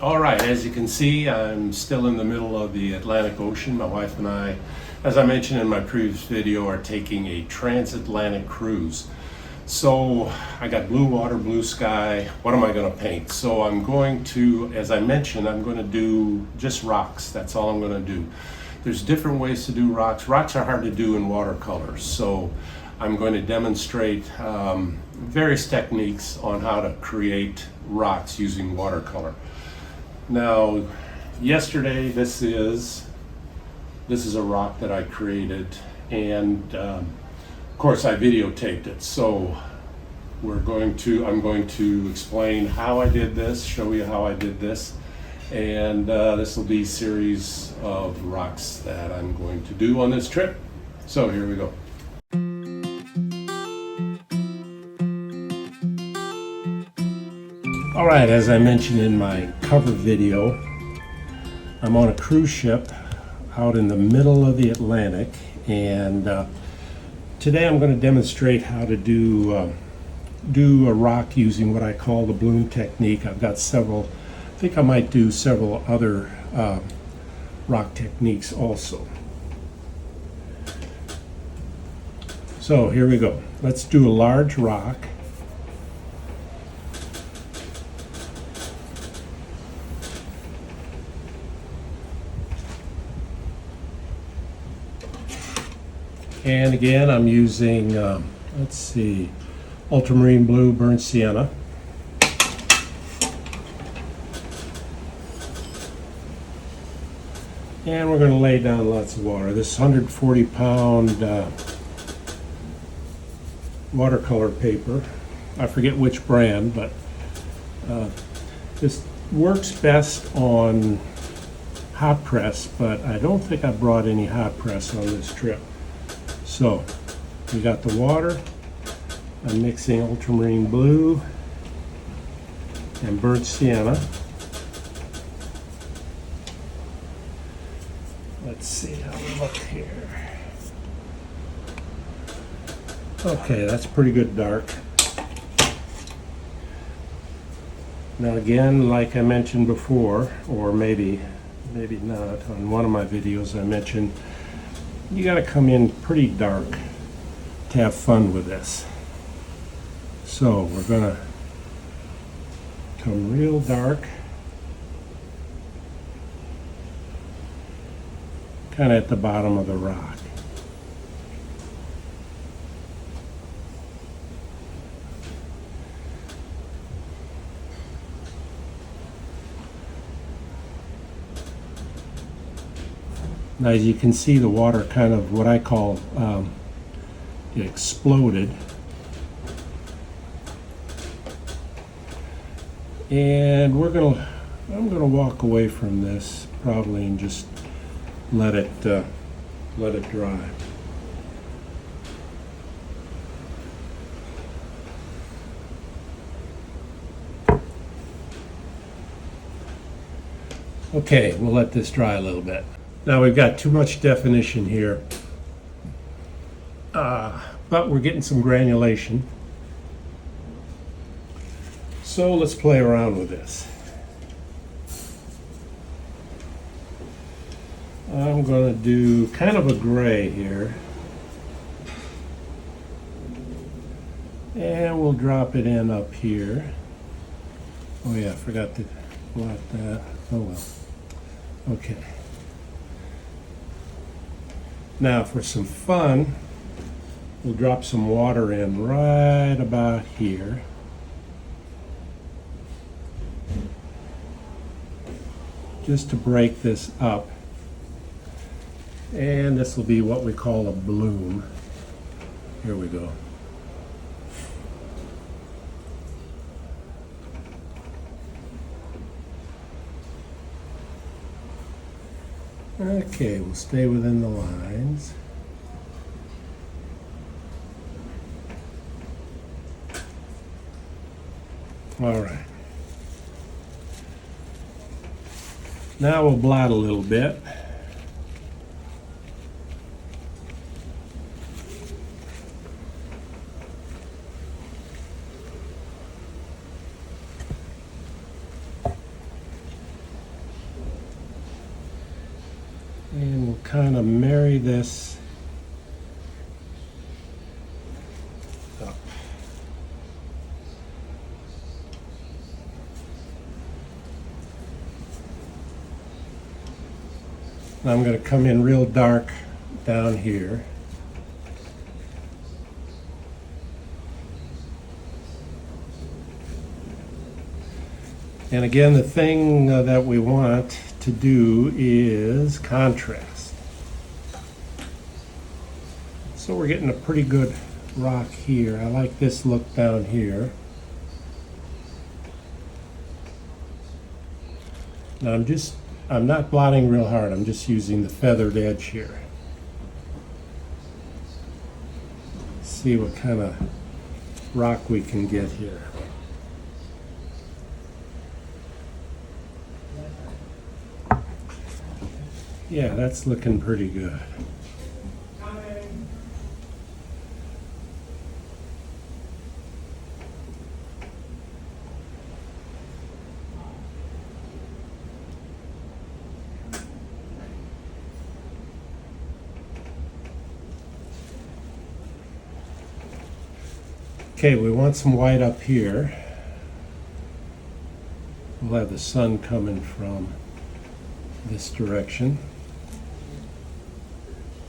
All right, as you can see, I'm still in the middle of the Atlantic Ocean. My wife and I, as I mentioned in my previous video, are taking a transatlantic cruise. So I got blue water, blue sky. What am I going to paint? So I'm going to, as I mentioned, I'm going to do just rocks. That's all I'm going to do. There's different ways to do rocks. Rocks are hard to do in watercolors. So I'm going to demonstrate various techniques on how to create rocks using watercolor. Now, yesterday, this is a rock that I created, and of course I videotaped it. So I'm going to explain how I did this, show you how I did this, and this will be a series of rocks that I'm going to do on this trip. So here we go. All right, as I mentioned in my cover video, I'm on a cruise ship out in the middle of the Atlantic, and today I'm going to demonstrate how to do a rock using what I call the bloom technique. I've got several, I think I might do several other rock techniques also. So here we go. Let's do a large rock. And again, I'm using, let's see, ultramarine blue, burnt sienna. And we're going to lay down lots of water. This 140-pound watercolor paper, I forget which brand, but this works best on hot press, but I don't think I brought any hot press on this trip. So we got the water. I'm mixing ultramarine blue and burnt sienna. Let's see how we look here. Okay, that's pretty good dark. Now again, like I mentioned before, or maybe not, on one of my videos I mentioned, you got to come in pretty dark to have fun with this. So we're going to come real dark, kind of at the bottom of the rock. Now, as you can see, the water kind of, what I call, it exploded. And I'm gonna walk away from this probably and just let it dry. Okay, we'll let this dry a little bit. Now we've got too much definition here, but we're getting some granulation. So let's play around with this. I'm going to do kind of a gray here. And we'll drop it in up here. Oh yeah, I forgot to blot that. Oh well. Okay. Now for some fun, we'll drop some water in right about here. Just to break this up. And this will be what we call a bloom. Here we go. Okay, we'll stay within the lines. All right. Now we'll blot a little bit. And we'll kind of marry this up. Now I'm going to come in real dark down here. And again, the thing that we want to do is contrast. So we're getting a pretty good rock here. I like this look down here. Now I'm not blotting real hard. I'm just using the feathered edge here. See what kind of rock we can get here. Yeah, that's looking pretty good. Okay, we want some white up here. We'll have the sun coming from this direction.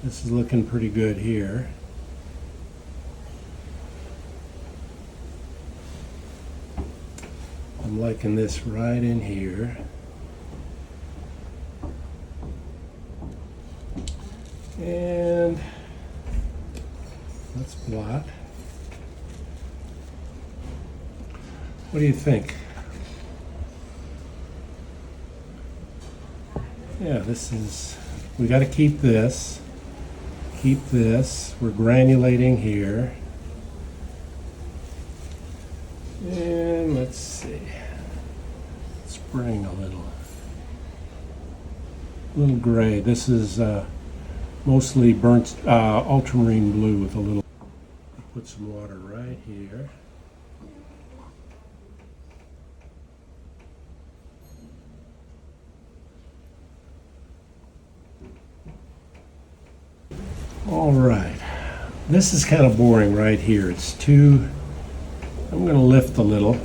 This is looking pretty good here. I'm liking this right in here. And let's blot. What do you think? Yeah, this is, we got to keep this. Keep this. We're granulating here. And let's see. Let's bring a little gray. This is mostly burnt ultramarine blue with a little. Put some water right here. All right, this is kind of boring right here. It's too, I'm going to lift a little,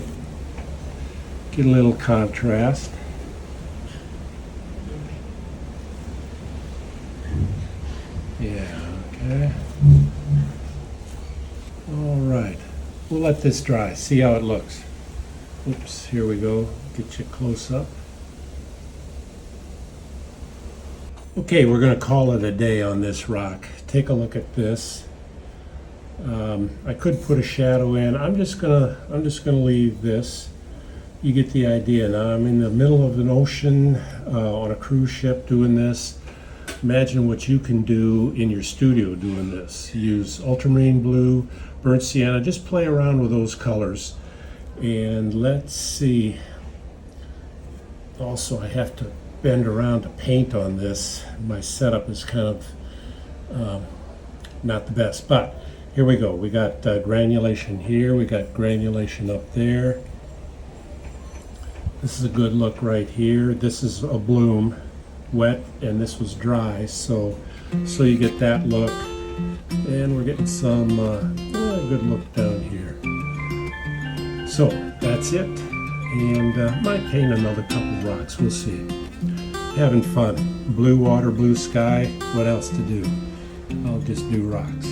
get a little contrast. Yeah, okay. All right, we'll let this dry, see how it looks. Oops, here we go, get you close up. Okay, we're going to call it a day on this rock. Take a look at this. I could put a shadow in. I'm just gonna leave this. You get the idea. Now I'm in the middle of an ocean on a cruise ship doing this. Imagine what you can do in your studio doing this. Use ultramarine blue, burnt sienna. Just play around with those colors. And let's see. Also, I have to bend around to paint on this. My setup is kind of not the best, but here we go. We got granulation here, we got granulation up there. This is a good look right here. This is a bloom, wet, and this was dry, so you get that look. And we're getting some good look down here. So that's it, and might paint another couple rocks, we'll see. Having fun. Blue water, blue sky, what else to do? I'll just do rocks.